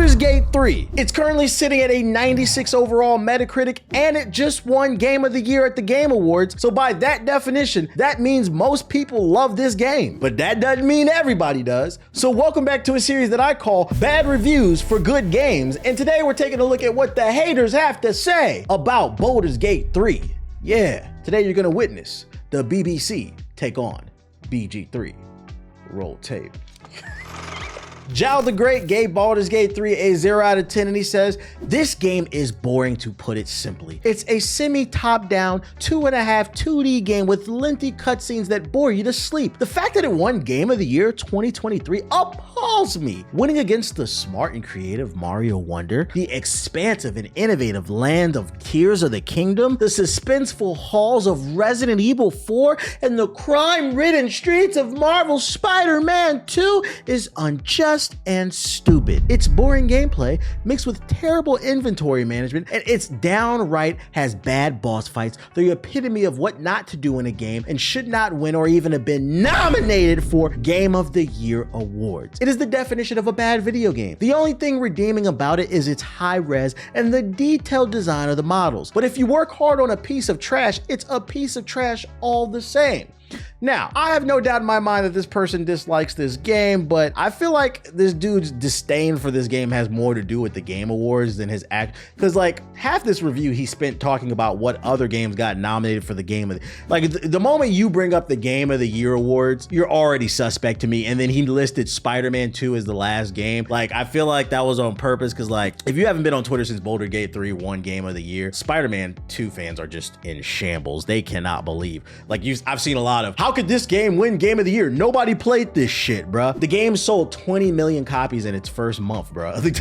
Baldur's Gate 3. It's currently sitting at a 96 overall Metacritic, and it just won Game of the Year at the Game Awards. So by that definition, that means most people love this game. But that doesn't mean everybody does. So welcome back to a series that I call Bad Reviews for Good Games. And today we're taking a look at what the haters have to say about Baldur's Gate 3. Yeah, today you're gonna witness the BBC take on BG3. Roll tape. Jal the Great gave Baldur's Gate 3 a 0 out of 10, and he says, this game is boring, to put it simply. It's a semi-top-down, 2.5 2D game with lengthy cutscenes that bore you to sleep. The fact that it won Game of the Year 2023 appalls me. Winning against the smart and creative Mario Wonder, the expansive and innovative land of Tears of the Kingdom, the suspenseful halls of Resident Evil 4, and the crime-ridden streets of Marvel's Spider-Man 2 is unjust and stupid. It's boring gameplay mixed with terrible inventory management, and it's downright has bad boss fights, the epitome of what not to do in a game, and should not win or even have been nominated for Game of the Year awards. It is the definition of a bad video game. The only thing redeeming about it is its high res and the detailed design of the models. But if you work hard on a piece of trash, it's a piece of trash all the same. Now, I have no doubt in my mind that this person dislikes this game, but I feel like this dude's disdain for this game has more to do with the Game Awards than his act, because like half this review he spent talking about what other games got nominated for the Game of the, like the moment you bring up the Game of the Year awards, you're already suspect to me. And then he listed Spider-Man 2 as the last game. Like, I feel like that was on purpose, because like if you haven't been on Twitter since Baldur's Gate 3 won Game of the Year, Spider-Man 2 fans are just in shambles. They cannot believe. Like I've seen a lot of, how could this game win Game of the Year? Nobody played this shit, bruh. The game sold 20 million copies in its first month, bruh. This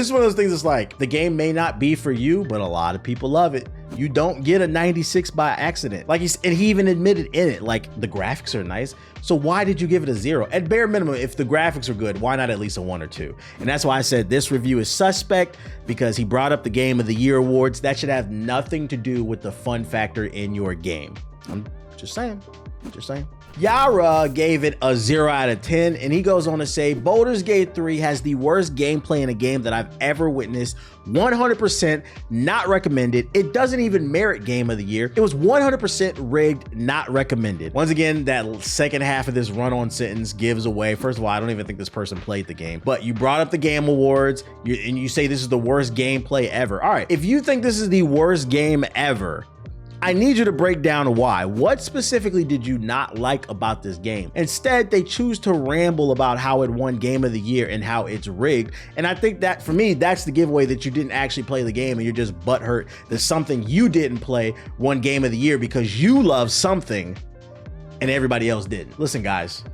is one of those things that's like, the game may not be for you, but a lot of people love it. You don't get a 96 by accident. And he even admitted in it, like, the graphics are nice, so why did you give it a 0? At bare minimum, if the graphics are good, why not at least a 1 or 2? And that's why I said this review is suspect, because he brought up the Game of the Year awards. That should have nothing to do with the fun factor in your game. I'm just saying. Yara gave it a 0 out of 10, and he goes on to say, Baldur's Gate 3 has the worst gameplay in a game that I've ever witnessed. 100% not recommended. It doesn't even merit Game of the Year. It was 100% rigged, not recommended. Once again, that second half of this run-on sentence gives away, first of all, I don't even think this person played the game, but you brought up the Game Awards, and you say this is the worst gameplay ever. All right, if you think this is the worst game ever, I need you to break down why. What specifically did you not like about this game? Instead, they choose to ramble about how it won Game of the Year and how it's rigged. And I think that, for me, that's the giveaway that you didn't actually play the game and you're just butthurt that something you didn't play won Game of the Year because you love something and everybody else didn't. Listen, guys,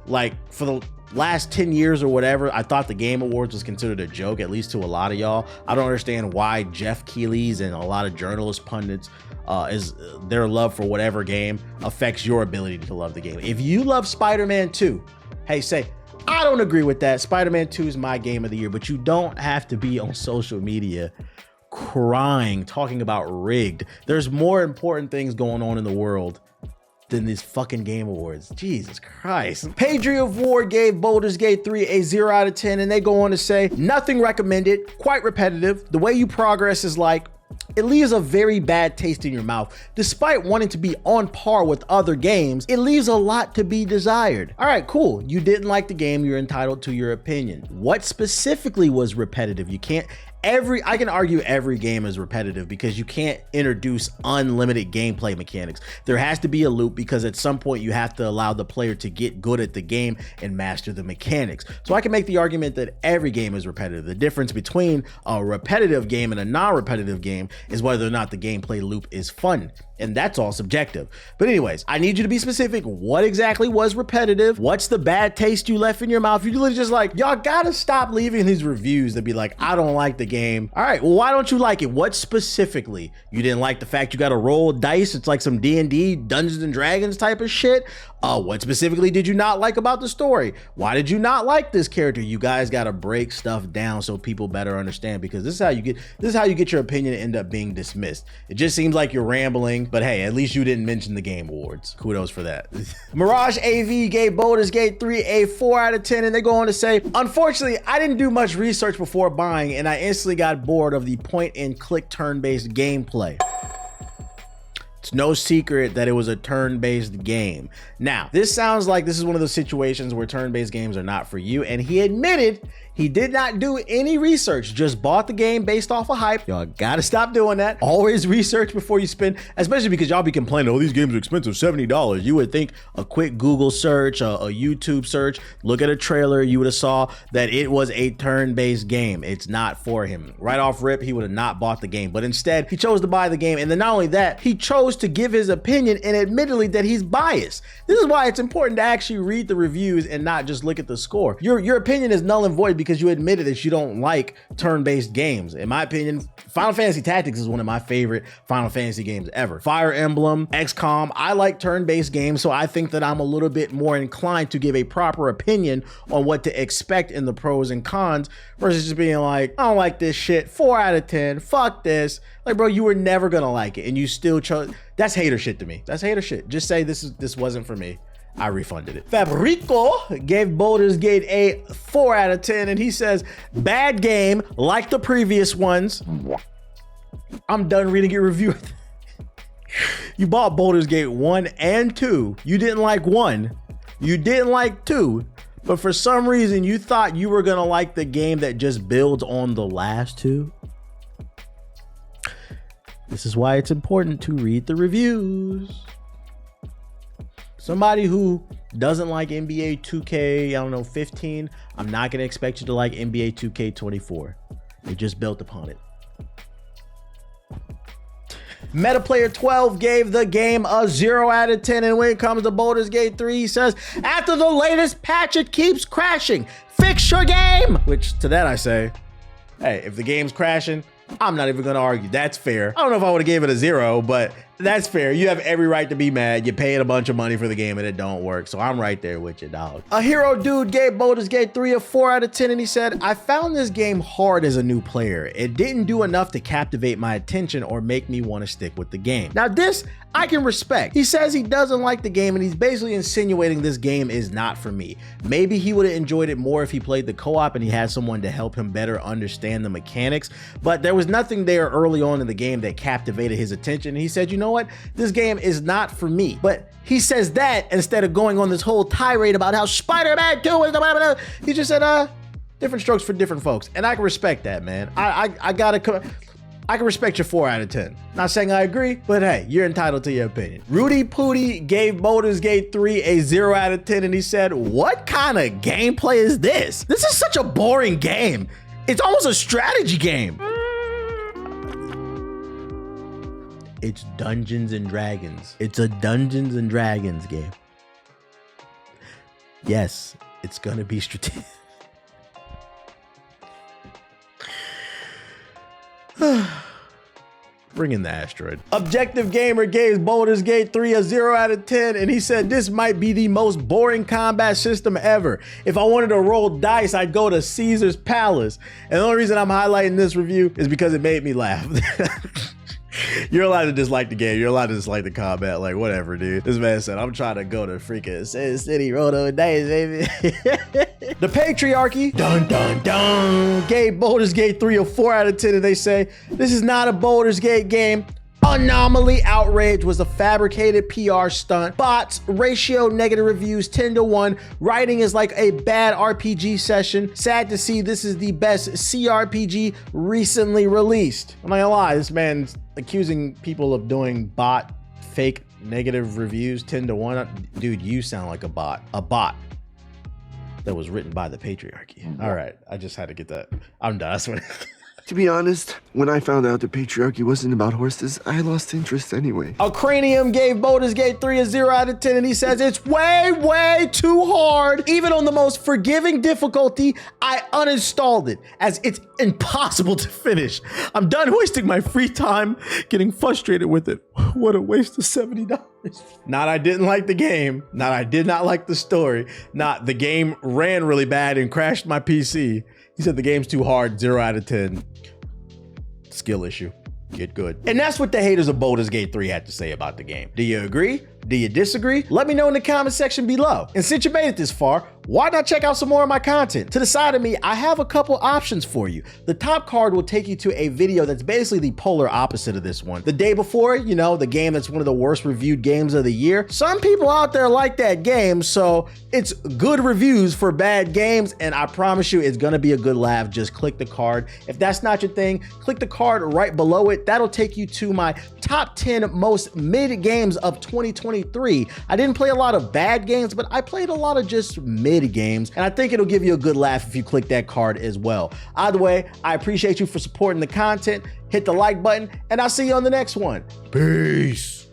like for the last 10 years or whatever, I thought the Game Awards was considered a joke, at least to a lot of y'all. I don't understand why Jeff Keighley's and a lot of journalist pundits is their love for whatever game affects your ability to love the game. If you love Spider-Man 2, hey, say, I don't agree with that. Spider-Man 2 is my Game of the Year, but you don't have to be on social media crying, talking about rigged. There's more important things going on in the world than these fucking Game Awards. Jesus Christ. Padre of War gave Baldur's Gate 3 a 0 out of 10, and they go on to say, nothing recommended, quite repetitive. The way you progress is like, it leaves a very bad taste in your mouth. Despite wanting to be on par with other games, it leaves a lot to be desired. All right, cool. You didn't like the game, you're entitled to your opinion. What specifically was repetitive? You can't, I can argue every game is repetitive because you can't introduce unlimited gameplay mechanics. There has to be a loop because at some point you have to allow the player to get good at the game and master the mechanics. So I can make the argument that every game is repetitive. The difference between a repetitive game and a non-repetitive game is whether or not the gameplay loop is fun. And that's all subjective. But anyways, I need you to be specific. What exactly was repetitive? What's the bad taste you left in your mouth? You're literally just like, y'all gotta stop leaving these reviews that be like, I don't like the game. All right, well, why don't you like it? What specifically? You didn't like the fact you got to roll dice? It's like some D&D, Dungeons and Dragons type of shit. What specifically did you not like about the story? Why did you not like this character? You guys got to break stuff down so people better understand, because this is how you get your opinion to end up being dismissed. It just seems like you're rambling, but hey, at least you didn't mention the Game Awards. Kudos for that. Mirage AV gave Baldur's Gate 3 a 4 out of 10, and they go on to say, unfortunately, I didn't do much research before buying, and I instantly got bored of the point-and-click turn-based gameplay. It's no secret that it was a turn-based game. Now, this sounds like this is one of those situations where turn-based games are not for you, and he admitted he did not do any research, just bought the game based off of hype. Y'all gotta stop doing that. Always research before you spend, especially because y'all be complaining, oh, these games are expensive, $70. You would think a quick Google search, a YouTube search, look at a trailer, you would have saw that it was a turn-based game. It's not for him. Right off rip, he would have not bought the game, but instead he chose to buy the game. And then not only that, he chose to give his opinion, and admittedly that he's biased. This is why it's important to actually read the reviews and not just look at the score. Your opinion is null and void because you admitted that you don't like turn-based games. In my opinion, Final Fantasy Tactics is one of my favorite Final Fantasy games ever. Fire Emblem, XCOM, I like turn-based games, so I think that I'm a little bit more inclined to give a proper opinion on what to expect in the pros and cons versus just being like, I don't like this shit, 4 out of 10, fuck this. Like, bro, you were never gonna like it and you still chose. That's hater shit to me. That's hater shit. Just say this wasn't for me. I refunded it. Fabrico gave Baldur's Gate a 4 out of 10, and he says, bad game like the previous ones. I'm done reading your review. You bought Baldur's Gate 1 and 2. You didn't like 1. You didn't like 2. But for some reason, you thought you were gonna like the game that just builds on the last 2. This is why it's important to read the reviews. Somebody who doesn't like NBA 2K, I don't know, 15, I'm not going to expect you to like NBA 2K 24. They just built upon it. Metaplayer 12 gave the game a 0 out of 10. And when it comes to Baldur's Gate 3, he says, after the latest patch, it keeps crashing. Fix your game. Which to that I say, hey, if the game's crashing, I'm not even going to argue. That's fair. I don't know if I would have gave it a 0, but that's fair. You have every right to be mad. You paid a bunch of money for the game and it don't work. So I'm right there with you, dog. A Hero Dude gave Baldur's Gate 3 a 4 out of 10. And he said, I found this game hard as a new player. It didn't do enough to captivate my attention or make me want to stick with the game. Now this, I can respect. He says he doesn't like the game and he's basically insinuating this game is not for me. Maybe he would have enjoyed it more if he played the co-op and he had someone to help him better understand the mechanics. But there was nothing there early on in the game that captivated his attention. And he said, you know what? This game is not for me. But he says that instead of going on this whole tirade about how Spider-Man 2 is the he just said, different strokes for different folks. And I can respect that, man. I can respect your 4 out of 10. Not saying I agree, but hey, you're entitled to your opinion. Rudy Pooty gave Baldur's Gate 3 a 0 out of 10, and he said, what kind of gameplay is this? This is such a boring game. It's almost a strategy game. It's Dungeons and Dragons. It's a Dungeons and Dragons game. Yes, it's gonna be strategic. Bring in the asteroid. Objective Gamer gave Baldur's Gate 3 a 0 out of 10, and he said this might be the most boring combat system ever. If I wanted to roll dice, I'd go to Caesar's Palace. And the only reason I'm highlighting this review is because it made me laugh. You're allowed to dislike the game. You're allowed to dislike the combat. Like, whatever, dude. This man said, I'm trying to go to freaking Sin City, roll those dice, baby. The Patriarchy, dun dun dun, gave Baldur's Gate 3 a 4 out of 10, and they say, this is not a Baldur's Gate game. Anomaly Outrage was a fabricated PR stunt. Bots, ratio negative reviews 10 to 1. Writing is like a bad RPG session. Sad to see this is the best CRPG recently released. I'm not gonna lie, this man's accusing people of doing bot fake negative reviews 10 to 1. Dude, you sound like a bot. A bot that was written by the Patriarchy. All right, I just had to get that. I'm done. That's what To be honest, when I found out the patriarchy wasn't about horses, I lost interest anyway. A Cranium gave Baldur's Gate 3 a 0 out of 10, and he says it's way too hard. Even on the most forgiving difficulty, I uninstalled it as it's impossible to finish. I'm done wasting my free time getting frustrated with it. What a waste of $70. Not I didn't like the game, not I did not like the story, not the game ran really bad and crashed my PC. He said the game's too hard, 0 out of 10. Skill issue. Get good. And that's what the haters of Baldur's Gate 3 had to say about the game. Do you agree? Do you disagree? Let me know in the comment section below. And since you made it this far, why not check out some more of my content? To the side of me, I have a couple options for you. The top card will take you to a video that's basically the polar opposite of this one. The day before, you know, the game that's one of the worst reviewed games of the year. Some people out there like that game, so it's good reviews for bad games, and I promise you it's gonna be a good laugh. Just click the card. If that's not your thing, click the card right below it. That'll take you to my top 10 most mid games of 2023. I didn't play a lot of bad games, but I played a lot of just mid games, and I think it'll give you a good laugh if you click that card as well. Either way, I appreciate you for supporting the content. Hit the like button, and I'll see you on the next one. Peace.